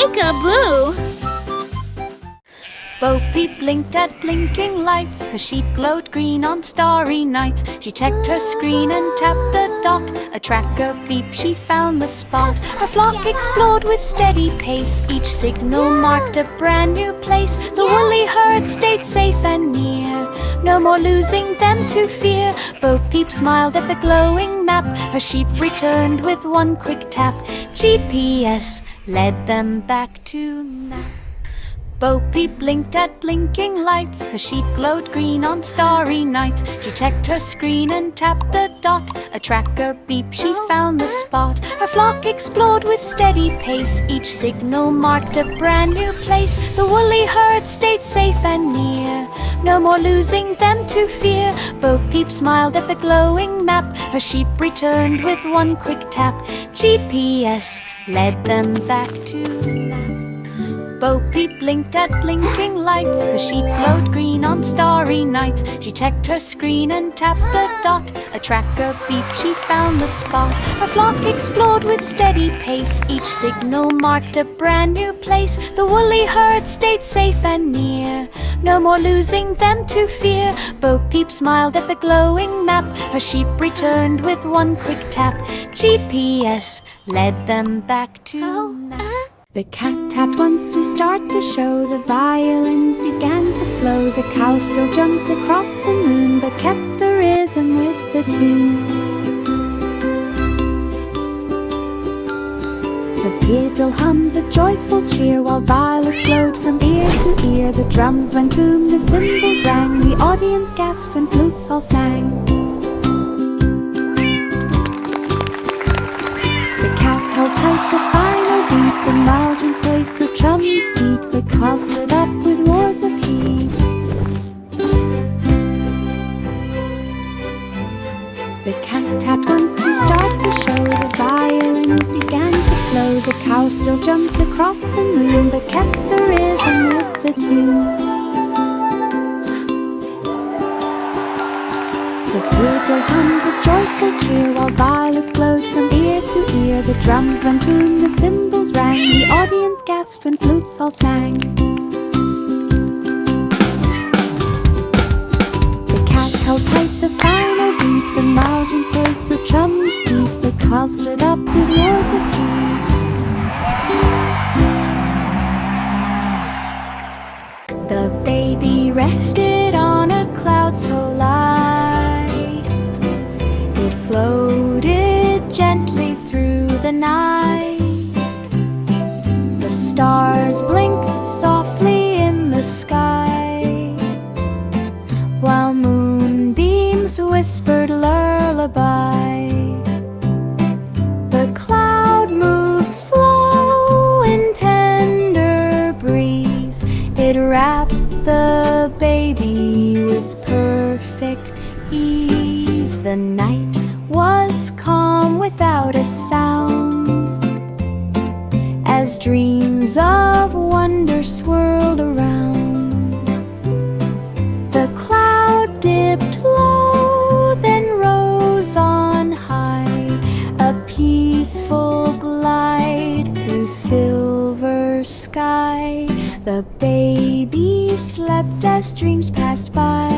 Peek-a-boo! Bo Peep blinked at blinking lights. Her sheep glowed green on starry nights. She checked her screen and tapped a dot. A tracker beep, she found the spot. Her flock explored with steady pace. Each signal marked a brand new place. The woolly herd stayed safe and near. No more losing them to fear. Bo Peep smiled at the glowing map. Her sheep returned with one quick tap. GPS led them back to nap. Bo Peep blinked at blinking lights. Her sheep glowed green on starry nights. She checked her screen and tapped a dot. A tracker beep, she found the spot. Her flock explored with steady pace. Each signal marked a brand new place. The woolly herd stayed safe and near. No more losing them to fear. Bo Peep smiled at the glowing map. Her sheep returned with one quick tap. GPS led them back to nap. Bo Peep blinked at blinking lights. Her sheep glowed green on starry nights. She checked her screen and tapped a dot. A tracker beep, she found the spot. Her flock explored with steady pace. Each signal marked a brand new place. The woolly herd stayed safe and near. No more losing them to fear. Bo Peep smiled at the glowing map. Her sheep returned with one quick tap. GPS led them back to nap. The cat tapped once to start the show. The violins began to flow. The cow still jumped across the moon, but kept the rhythm with the tune. The fiddle hummed the joyful cheer, while violets glowed from ear to ear. The drums went boom, the cymbals rang. The audience gasped when flutes all sang. The cat held tight the final beats. A mountain place of chummy seat. The cow stood up with roars of heat. The cat tapped once to start the show. The violins began to flow. The cow still jumped across the moon, but kept the rhythm with the tune. The fiddle hummed the joyful cheer, while violets glowed from ear to ear. The drums went boom, the cymbals rang. The audience gasped when flutes all sang. The cat held tight the final beat. A mountain place of chummy seat. The cow stood up with roars of heat. The baby rested on a cloud so light. It floated gently through the night. The stars blinked softly in the sky, while moonbeams whispered lullaby. The cloud moved slow in tender breeze. It wrapped the baby with perfect ease. The night was calm without a sound, as dreams of wonder swirled around. The cloud dipped low, then rose on high. A peaceful glide through silver sky. The baby slept as dreams passed by.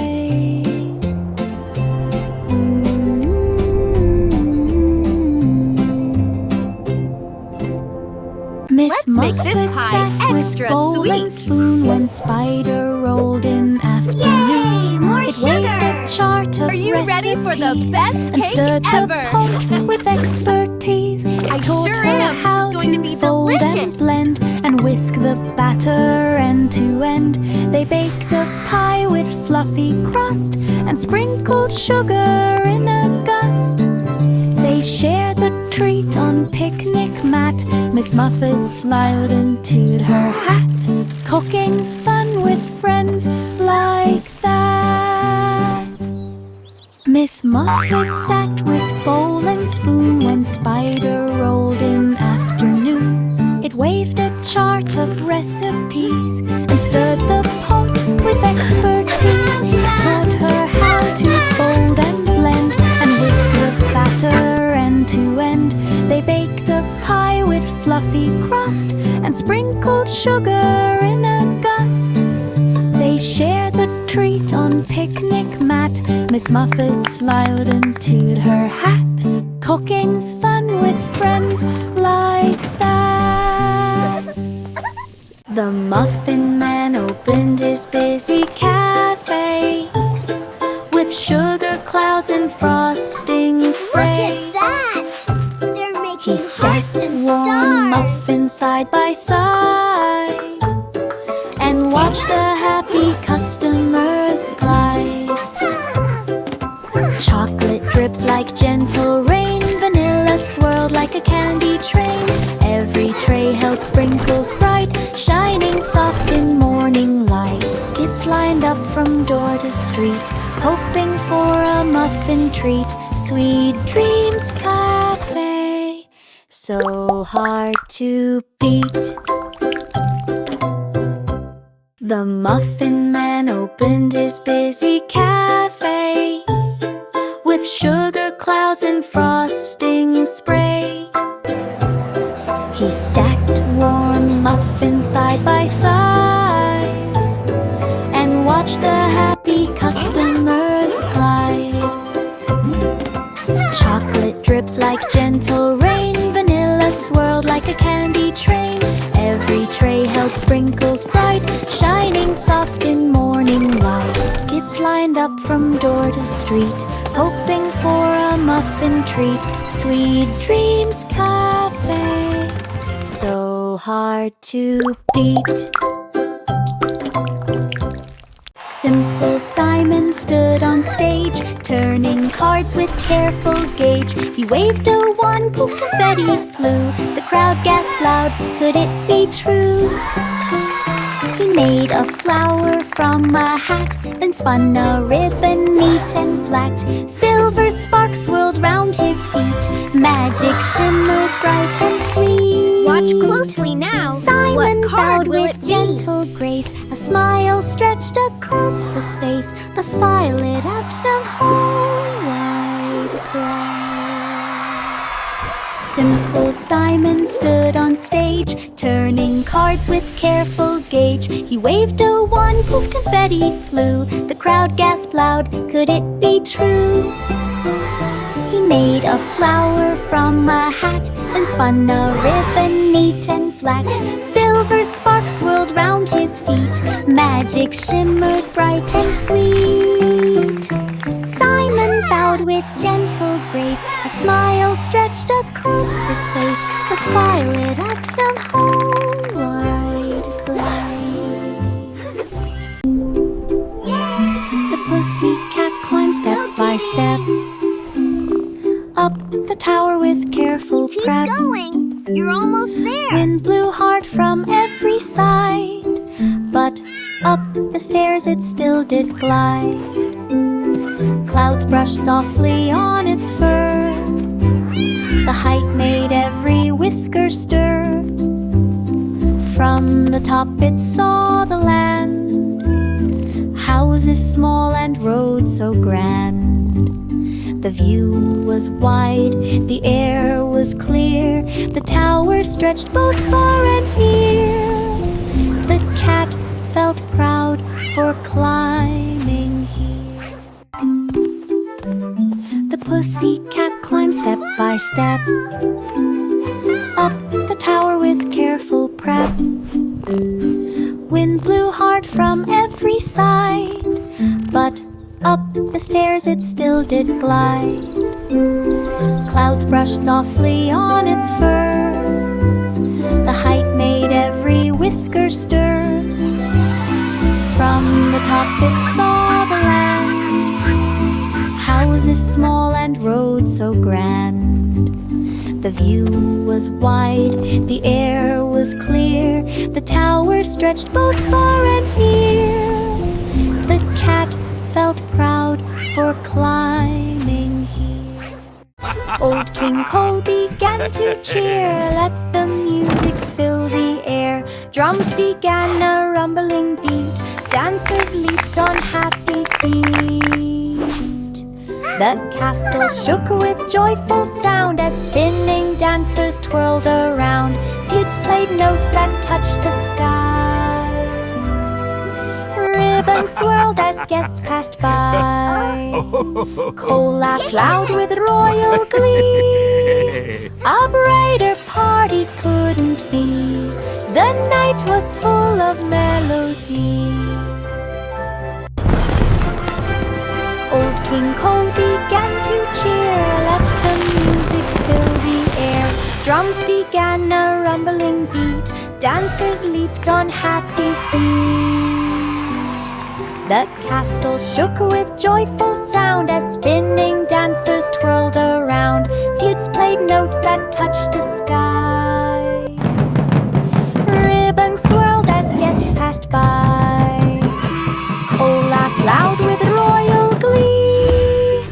Let's make this pie extra bowl and sweet. spoon when Spider rolled in afternoon. Yay, more It sugar. waved a chart of Are you ready for the recipes best and cake stirred ever? the pot with expertise. I It taught sure her am. This how is going to be fold delicious. and blend and whisk the batter end to end. They baked a pie with fluffy crust and sprinkled sugar in a gust. They shared the treat on picnic mat. Miss Muffet smiled into her hat. Cooking's fun with friends like that. Miss Muffet sat with bowl and spoon when Spider rolled in afternoon. It waved a chart of recipes and stirred the pot with expertise. It taught her how to fold and blend and whisk the batter end to end. They baked a pie with fluffy crust and sprinkled sugar in a gust. They share the treat on picnic mat. Miss Muffet smiled into her hat. Cooking's fun with friends like that. The Muffin Man opened his busy cafe with sugar clouds and frosting spray. Look at that! They're making He stacked hearts and warm stars. muffins side by side and watched the happy customers glide. Chocolate dripped like gentle rain, vanilla swirled like a candy train. Every tray held sprinkles bright, shining soft in morning light. Kids lined up from door to street, hoping for a muffin treat. Sweet Dreams Cafe, so hard to beat. The Muffin Man opened his busy cafe with sugar clouds and frosting spray. He stacked warm muffins side by side and watched the happy customers glide. Chocolate dripped like gentle rain, vanilla swirled like a candy train. Every tray held sprinkles bright, shining soft in morning light. Kids lined up from door to street, hoping for a muffin treat. Sweet Dreams Cafe, so hard to beat. Simple Simon stood on stage, turning cards with careful gauge. He waved a wand, poof, confetti flew. The crowd gasped loud, could it be true? He made a flower from a hat, then spun a ribbon neat and flat. Silver sparks swirled round his feet, magic shimmered bright and sweet. Watch closely now. Simon What card bowed will with it be? gentle grace. A smile stretched across his face. The fire lit up some whole wide glass. Simple Simon stood on stage, turning cards with careful gauge. He waved a wand, poof, confetti flew. The crowd gasped loud, could it be true? He made a flower from a hat, then spun a ribbon neat and flat. Silver sparks swirled round his feet, magic shimmered bright and sweet. Simon bowed with gentle grace, a smile stretched across his face. The fire lit up some whole wide glade. The pussycat climbed step by step up the tower with careful Keep prep. going. You're almost there. Wind blew hard from every side, but up the stairs it still did glide. Clouds brushed softly on its fur. The height made every whisker stir. From the top it saw the land, houses small and roads so grand. The view was wide, the air was clear. The tower stretched both far and near. The cat felt proud for climbing here. The pussycat climbed step by step up the tower with careful prep. Wind blew hard from every side, but up the stairs it still did glide. Clouds brushed softly on its fur. The height made every whisker stir. From the top it saw the land, houses small and roads so grand. The view was wide, the air was clear. The tower stretched both far and near. The cat felt proud for climbing here. Old King Cole began to cheer. Let the music fill the air. Drums began a rumbling beat. Dancers leaped on happy feet. The castle shook with joyful sound as spinning dancers twirled around. Flutes played notes that touched the sky. Ribbons swirled as guests passed by. Cole laughed loud with royal glee. A brighter party couldn't be. The night was full of melody. Old King Cole began to cheer. Let the music fill the air. Drums began a rumbling beat. Dancers leaped on happy feet. The castle shook with joyful sound as spinning dancers twirled around. Flutes played notes that touched the sky. Ribbons swirled as guests passed by. Cole laughed loud with royal glee.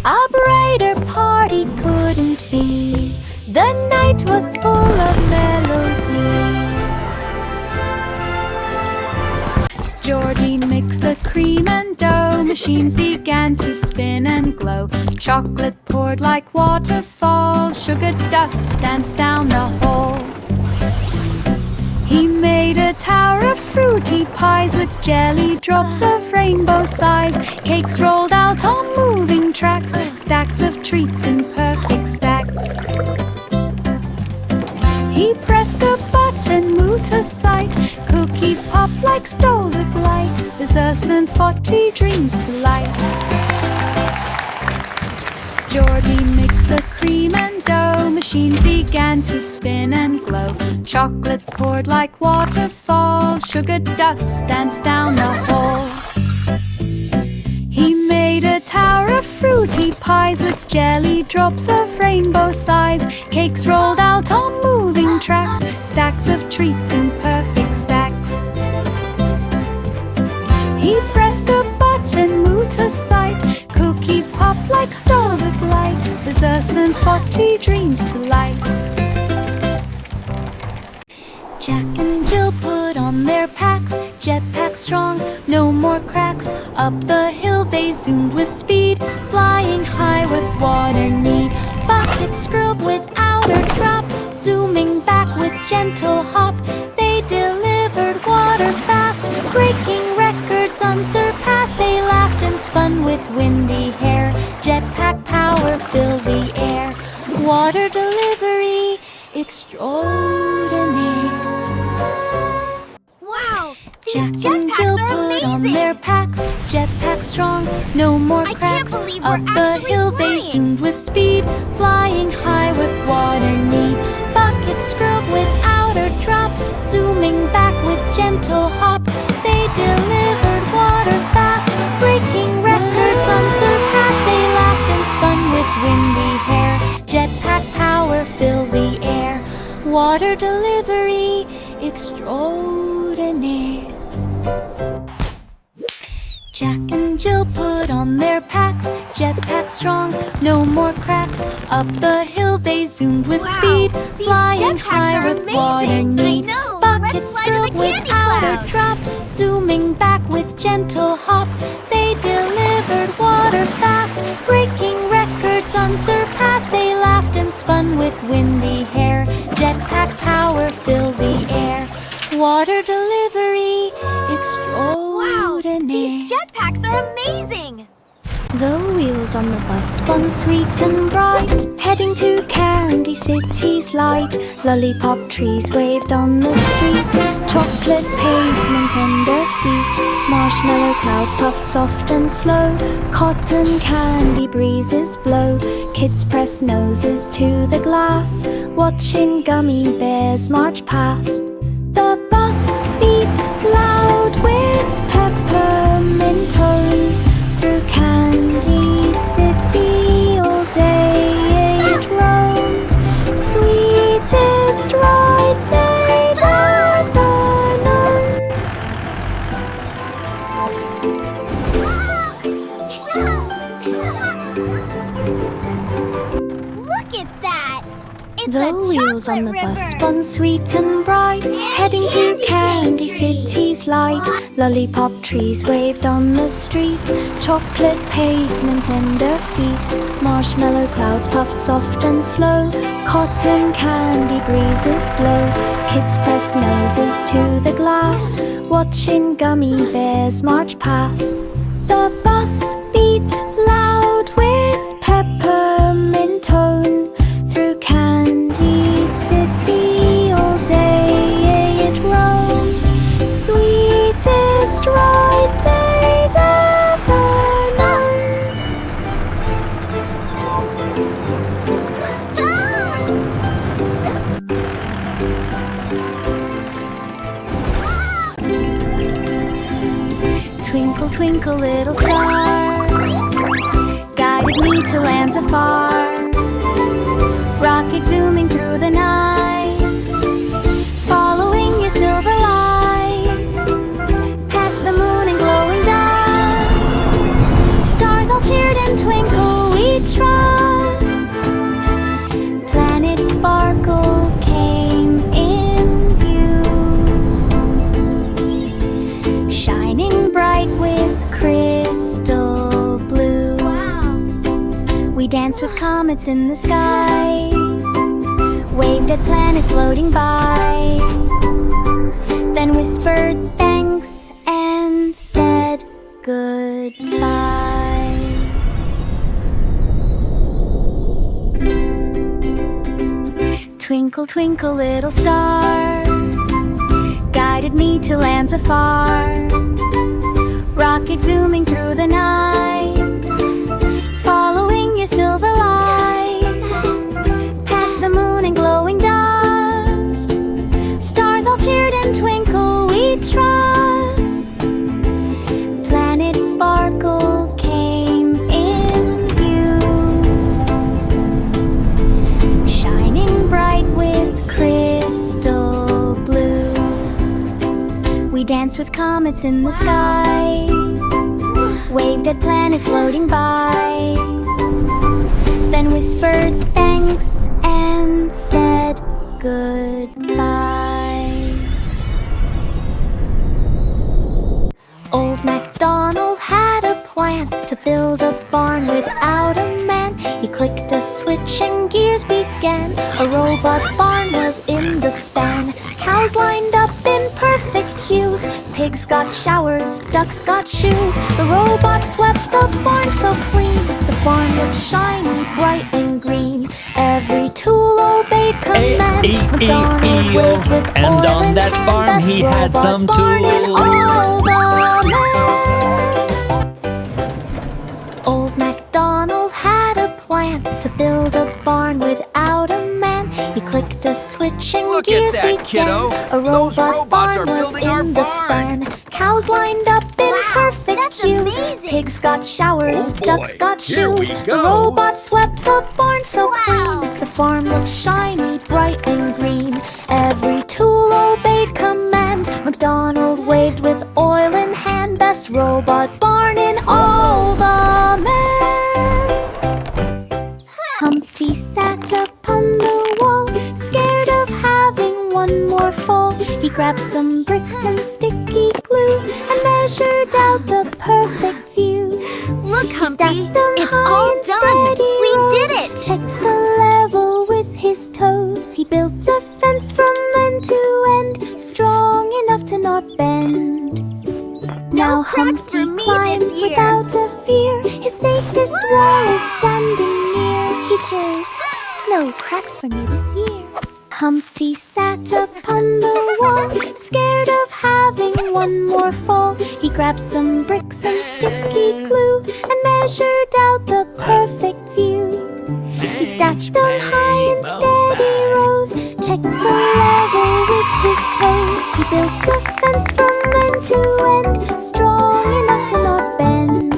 A brighter party couldn't be. The night was full of melody. Georgie mixed the cream and dough. Machines began to spin and glow. Chocolate poured like waterfalls. Sugar dust danced down the hall. He made a tower of fruity pies with jelly drops of rainbow size. Cakes rolled out on moving tracks. Stacks of treats in perfect stacks. He pressed a button, moved to sight. Cookies popped like stoles of light. Desserts and 40 dreams to light. Georgie mixed the cream and dough. Machines began to spin and glow. Chocolate poured like waterfalls. Sugar dust danced down the hall. He made a tower of fruity pies with jelly drops of rainbow size. Cakes rolled out on moving tracks. Stacks of treats in perfect stacks. He pressed a button, moved to sight. Cookies popped like stars of light. Desserts and 40 dreams to light. Jack and Jill put on their packs. Jetpack strong, no more cracks. Up the hill they zoomed with speed. Flying high with water need. Buckets scrubbed without a drop. Zooming back with gentle hop. They delivered water fast. Breaking records unsurpassed. They laughed and spun with windy hair. Jetpack power filled the air. Water delivery extraordinaire. Wow! Jack These and Jill jetpacks are put on amazing! their packs. Jetpack strong, no more I can't cracks. believe Up we're the actually hill they flying. zoomed with speed. Flying high with water need. Buckets scrub without a drop. Zooming back with gentle hop. They delivered water fast. Breaking records unsurpassed. They laughed and spun with windy hair. Jetpack power filled the air. Water delivery extraordinaire. Jack and Jill put on their packs. Jetpack strong, no more cracks. Up the hill they zoomed with Wow, speed. these Flying jetpacks high are with amazing. water I need. know. Buckets Let's fly to the scrub candy without clouds. a drop. Zooming back with gentle hop. They delivered water fast. Breaking records unsurpassed. They laughed and spun with windy hair. Jetpack power filled the air. Water delivery Wow! extraordinaire. These jetpacks are amazing! The wheels on the bus spun sweet and bright, heading to Candy City's light. Lollipop trees waved on the street, chocolate pavement under feet. Marshmallow clouds puffed soft and slow, cotton candy breezes blow. Kids press noses to the glass, watching gummy bears march past. The bus beeped loud with peppermint tone. Through Candy City all day it roamed. Sweetest ride they'd ever known. Look at that! It's The a wheels on chocolate the river. bus spun sweet and bright, heading to Candy City's light. Lollipop trees waved on the street, chocolate pavement under feet. Marshmallow clouds puffed soft and slow. Cotton candy breezes blow. Kids press noses to the glass, watching gummy bears march past. The bus beeped loud with peppermint tone. Through Candy City all day it roamed. Sweetest ride they'd ever known. Twinkle, twinkle, little star, guided me to lands afar. Rocket zooming through the night, following your silver light. Past the moon and glowing dust, stars all cheered and twinkle, we trust. Planet Sparkle came in view, shining bright with crystal blue. Wow. We danced with comets in the sky, waved at planets floating by, then whispered thanks and said goodbye. Twinkle, twinkle, little star, guided me to lands afar. Rocket zooming through the night, following your silver light. Past the moon and glowing dust, stars all cheered and twinkle, we trust. Planet Sparkle came in view, shining bright with crystal blue. We danced with comets in the sky, waved at planets floating by, then whispered thanks and said goodbye. Old MacDonald had a plan to build a barn without a man. He clicked a switch and gears began. A robot barn was in the span. Cows lined up in perfect hues. Pigs got showers, ducks got shoes. The robot swept the barn so clean. The barn looked shiny, bright and green. Every tool obeyed command. MacDonald waved with and oil on in that hand. farm Best he had robot some barn in tools. all the land. Old MacDonald had a plan to build a barn without a man. He clicked a switch and Look at gears that, began. kiddo. A Those robot robots barn are was building our in the barn. span. Cows lined up in Wow, perfect that's hues. amazing. Pigs got showers, Oh boy, ducks got here we shoes. The go. robot swept the barn so Wow. clean. The farm looked shiny, bright and green. Every tool obeyed command. MacDonald waved with oil in hand. Best robot barn in all the land. Humpty sat upon the wall, scared of having one more fall. He grabbed some bricks and sticky glue and measured out the perfect view. Look, Humpty, Stacked them it's high all in done. steady We rows. did it. Checked the level with his toes. He built a fence from end to end, strong enough to not bend. Now cracks for Humpty me climbs this year. without a fear. His safest wall is standing near. He cheers, no cracks for me this year. Humpty sat upon the wall, scared of having one more fall. He grabbed some bricks and sticky glue and measured out the perfect view. He stacked them high in steady rows, checked the level with his toes. He built a fence from end to end, strong enough to not bend.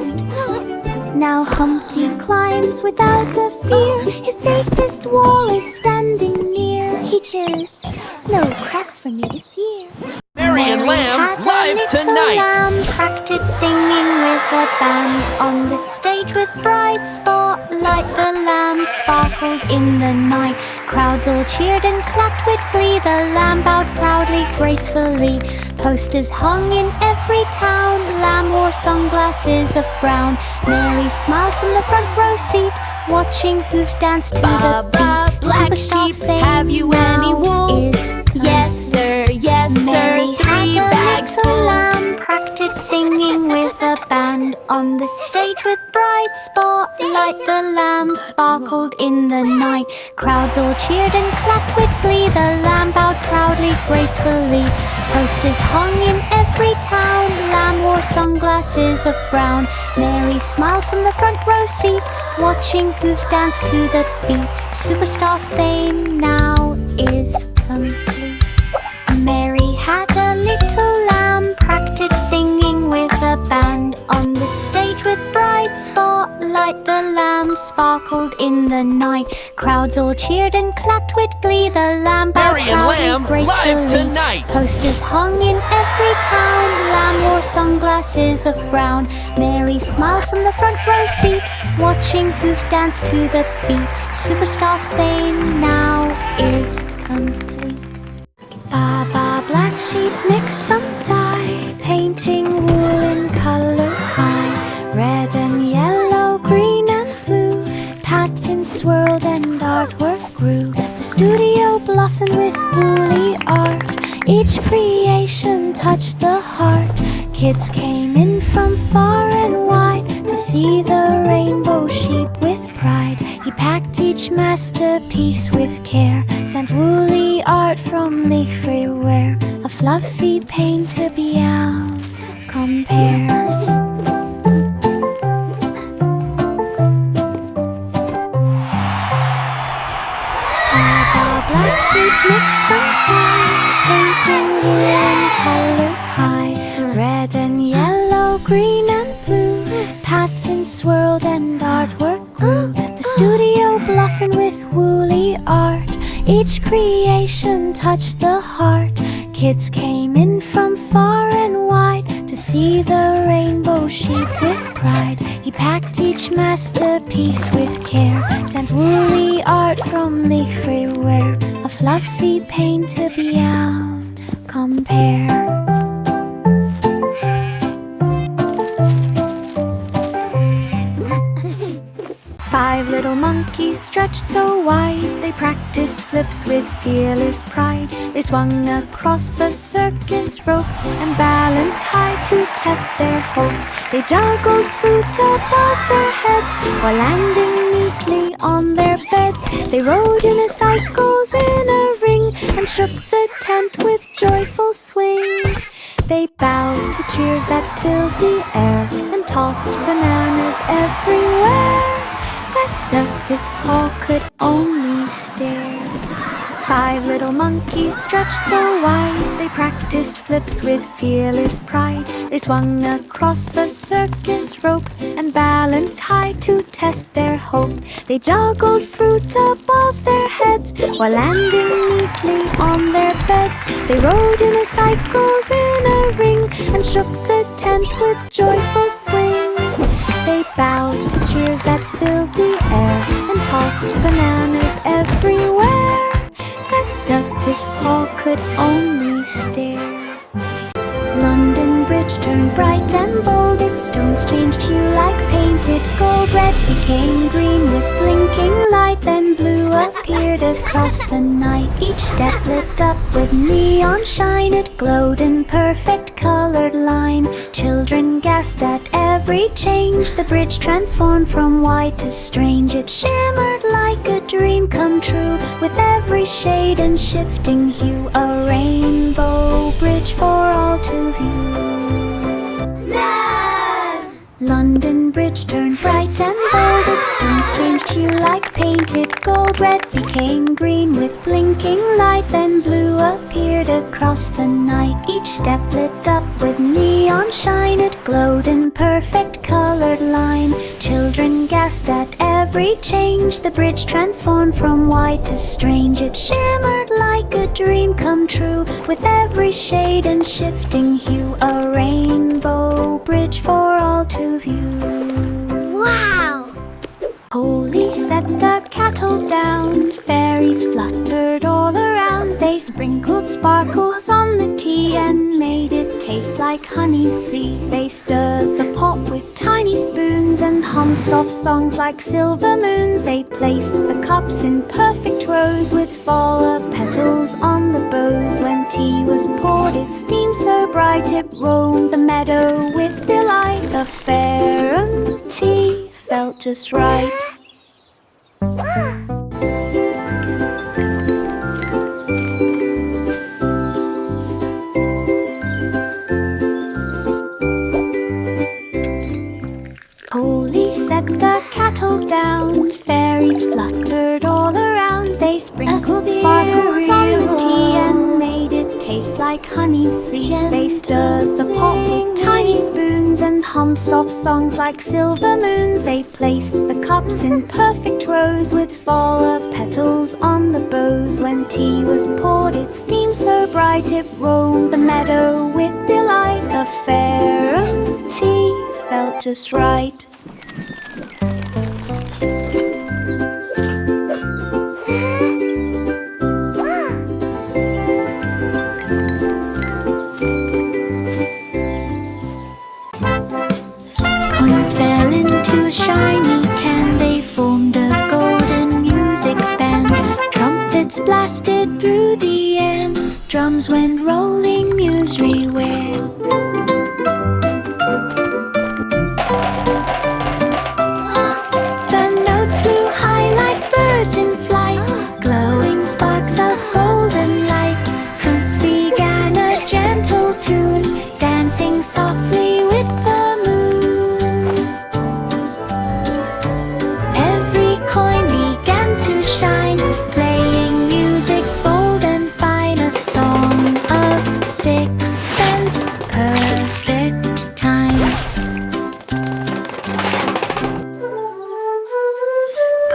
Now Humpty climbs without a fear. His safest wall is standing near. He cheers, no cracks for me this year. Mary and Lamb had a live little tonight. lamb practiced singing with a band on the stage with bright spotlight. The lamb sparkled in the night. Crowds all cheered and clapped with glee. The lamb bowed proudly, gracefully. Posters hung in every town. Lamb wore sunglasses of brown. Mary smiled from the front row seat, watching hooves dance to the beat. Black Superstar sheep, fame have you now any wool? is Yes, sir, yes, Mary sir, 3 had a bags little full. lamb practiced singing with a band on the stage with bright spotlight. The lamb sparkled in the night. Crowds all cheered and clapped with glee. The lamb bowed proudly, gracefully. Posters hung in every town. Lamb wore sunglasses of brown. Mary smiled from the front row seat, watching hooves dance to the beat. Superstar fame now is complete. Mary had a little lamb practiced singing with a band on the stage with bright spotlight. The lamb sparkled in the night. Crowds all cheered and clapped with glee. The lamb bowed Mary and proudly, Lamb gracefully. live tonight. Posters hung in every town. Lamb wore sunglasses of brown. Mary smiled from the front row seat, watching hooves dance to the beat. Superstar fame now is complete. Baba black sheep mix some dye, painting wool in colors high. Red and yellow, green and blue, patterns swirled and artwork grew. The studio blossomed with woolly art. Each creation touched the heart. Kids came in from far and wide to see the rainbow sheep with pride. He packed each masterpiece with care, sent woolly art from leaf-free wear. A fluffy paint to beyond compare. Black sheep mix some dye, painting wool in colors high. Red and yellow, green and blue, patterns swirled and artwork grew. The studio blossomed with woolly art. Each creation touched the heart. Kids came in from far and wide to see the rainbow sheep with pride. He packed each masterpiece with care, sent woolly art from leaf-free wear. A fluffy paint to beyond compare. 5 little monkeys stretched so wide, they practiced flips with fearless pride. They swung across a circus rope and balanced high to test their hope. They juggled fruit above their heads while landing neatly on their beds. They rode unicycles in a ring and shook the tent with joyful swing. They bowed to cheers that filled the air and tossed bananas everywhere. The circus hall could only stare. 5 little monkeys stretched so wide, they practiced flips with fearless pride. They swung across a circus rope and balanced high to test their hope. They juggled fruit above their heads while landing neatly on their beds. They rode unicycles in a ring and shook the tent with joyful swing. They bowed to cheers that filled the air and tossed bananas everywhere. The circus hall could only stare. London Bridge turned bright and bold, its stones changed hue like painted gold. Red became green with blinking light, then blue appeared across the night. Each step lit up with neon shine, it glowed in perfect colored line. Children gasped at every change, the bridge transformed from white to strange. It shimmered like a dream come true, with every shade and shifting hue. A rainbow bridge for all to view. London Bridge turned bright and bold, its stones changed hue like painted gold. Red became green with blinking light, then blue appeared across the night. Each step lit up with neon shine, it glowed in perfect colored line. Children gasped at every change, the bridge transformed from white to strange. It shimmered like a a dream come true, with every shade and shifting hue, a rainbow bridge for all to view. Wow! Holy set the kettle down, fairies fluttered all around. They sprinkled sparkles on the tea and made it taste like honey. See, they stirred the pot with tiny spoons and hummed soft songs like silver moons. They placed the cups in perfect rows with flower petals on the bows. When tea was poured, it steamed so bright it roamed the meadow with delight. A fairy tea felt just right. Holy set the kettle down, fairies fluttered all around. They sprinkled sparkles on the tea and made it taste like honey. See, they stirred the pot with tiny spoons and hummed soft songs like silver moons. They placed the cups in perfect rows with flower petals on the bows. When tea was poured, it steamed so bright it roamed the meadow with delight. A fairy tea felt just right. Coins fell into a shiny can. They formed a golden music band. Trumpets blasted through the air. Drums went rolling musically. The notes flew high like birds in flight, glowing sparks of golden light. Fruits began a gentle tune, dancing softly with the moon. Every coin began to shine, playing music bold and fine. A song of sixpence, perfect time.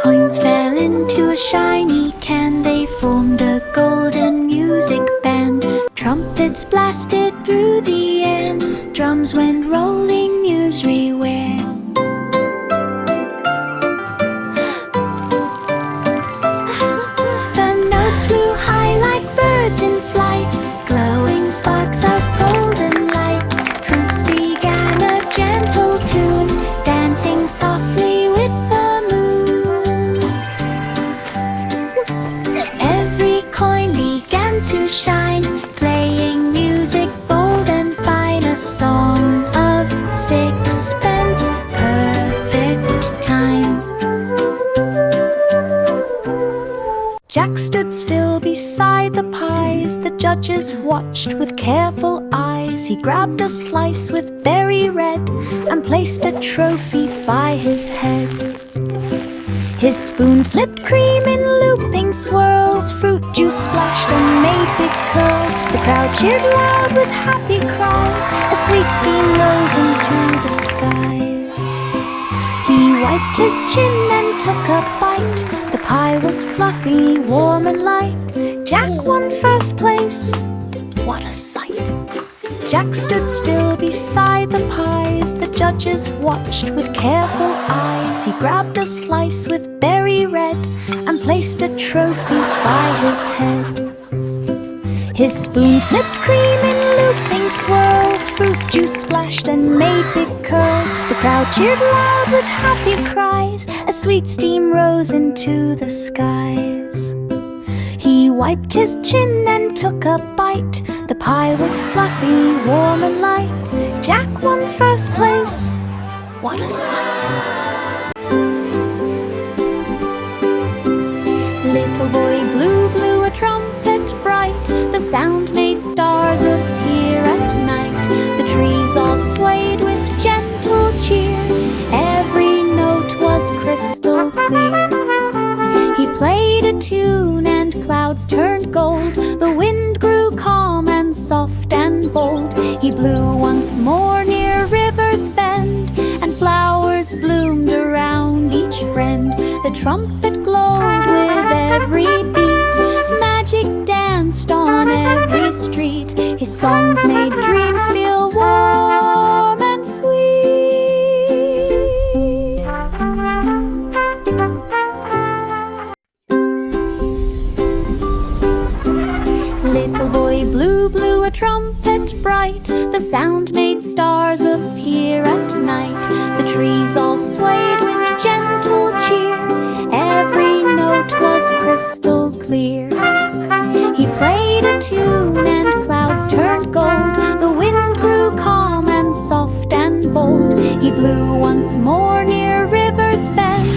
Coins fell into a shiny can. They formed a golden music band. Trumpets blasted through the air. Drums went rolling musically. The notes flew high like birds in flight, glowing sparks of golden light. Fruits began a gentle tune, dancing softly with the moon. Every coin began to shine, playing music bold and fine. A song of sixpence, perfect time. Jack stood still beside the pies. The judges watched with careful eyes. He grabbed a slice with berry red and placed a trophy by his head. His spoon flipped cream in looping swirls. Fruit juice splashed and made big curls. The crowd cheered loud with happy cries. A sweet steam rose into the skies. He wiped his chin and took a bite. The pie was fluffy, warm and light. Jack won first place. What a sight! Jack stood still beside the pies. The judges watched with careful eyes. He grabbed a slice with berry red and placed a trophy by his head. His spoon flipped cream in looping swirls. Fruit juice splashed and made big curls. The crowd cheered loud with happy cries. A sweet steam rose into the skies. He wiped his chin and took a bite. The pie was fluffy, warm and light. Jack won first place. What a sight! Little boy blue blew a trumpet bright. The sound made stars appear at night. The trees all swayed with gentle cheer. Every note was crystal clear. He played a tune and clouds turned gold. The wind grew calm and soft and bold. He blew once more near River's Bend, and flowers bloomed around each friend. The trumpet glowed with every beat. Magic danced street. His songs made dreams feel warm and sweet. Little boy blue blew a trumpet bright. The sound made stars appear at night. The trees all swayed with gentle cheer. Every note was crystal clear. He played a tune and clouds turned gold. The wind grew calm and soft and bold. He blew once more near River's Bend,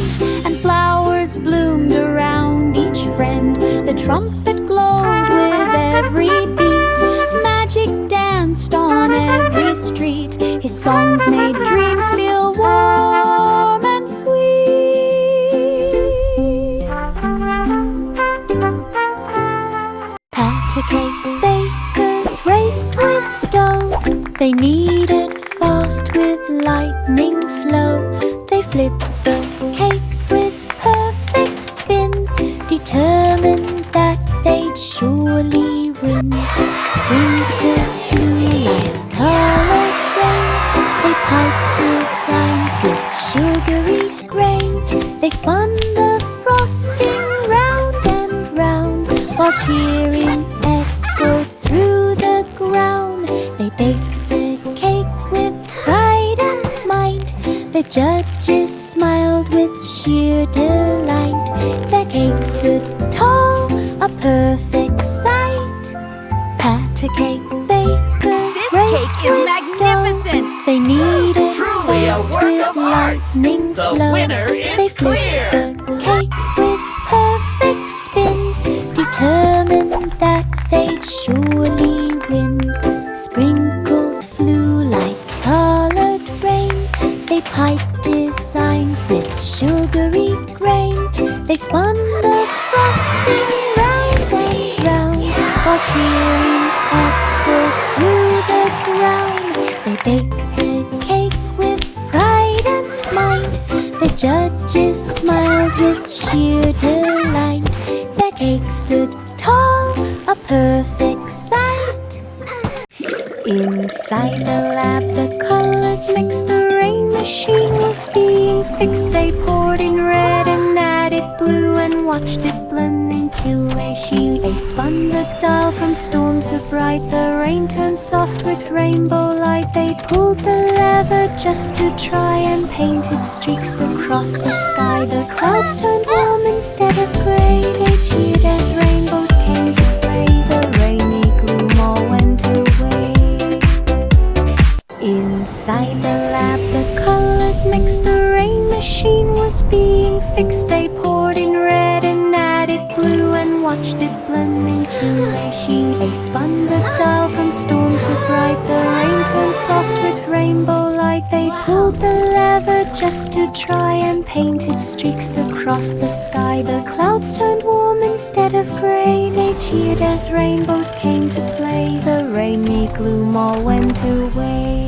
and flowers bloomed around each friend. The trumpet glowed with every beat. Magic danced on every street. His songs made dreams feel warm and sweet. Patter cake bakers raced with dough. They kneaded fast with lightning flow. They flipped the cakes with perfect spin, determined that they'd surely win. Sprinkles flew like colored rain. They piped designs with sugary grain. They spun the frosting round and round, while cheering echoed through the ground. They baked the cake with pride and might. The judges smiled with sheer delight. Their cake stood tall, a perfect sight. Patter cake bakers This raced cake is with magnificent. dough. They kneaded Truly a fast work with of art. lightning The flow. winner is They clear. flipped the cakes with perfect spin, determined that they'd surely win. Sprinkles flew like colored rain. They piped designs with sugary grain. They spun the frosting round and round, while cheering echoed through the ground. They baked the cake with pride and might. The judges smiled with sheer delight. Their cake stood tall, a perfect sight. Inside the lab, the colors mixed. The rain machine was being fixed. They poured in red and added blue and watched it blend into a sheen. They spun the dial from storm to bright. The rain turned soft with rainbow light. They pulled the lever just to try and painted streaks across the sky. The clouds turned warm instead of gray. They cheered as rainbows came to play. The rainy gloom all went away. Inside the lab, the colors mixed. The rain machine was being fixed. They poured in red and added blue and watched it blend into a sheen. They spun the dial from storm to bright. The rain turned soft with rainbow light. They pulled the lever just to try and painted streaks across the sky. The clouds turned warm instead of gray. They cheered as rainbows came to play. The rainy gloom all went away.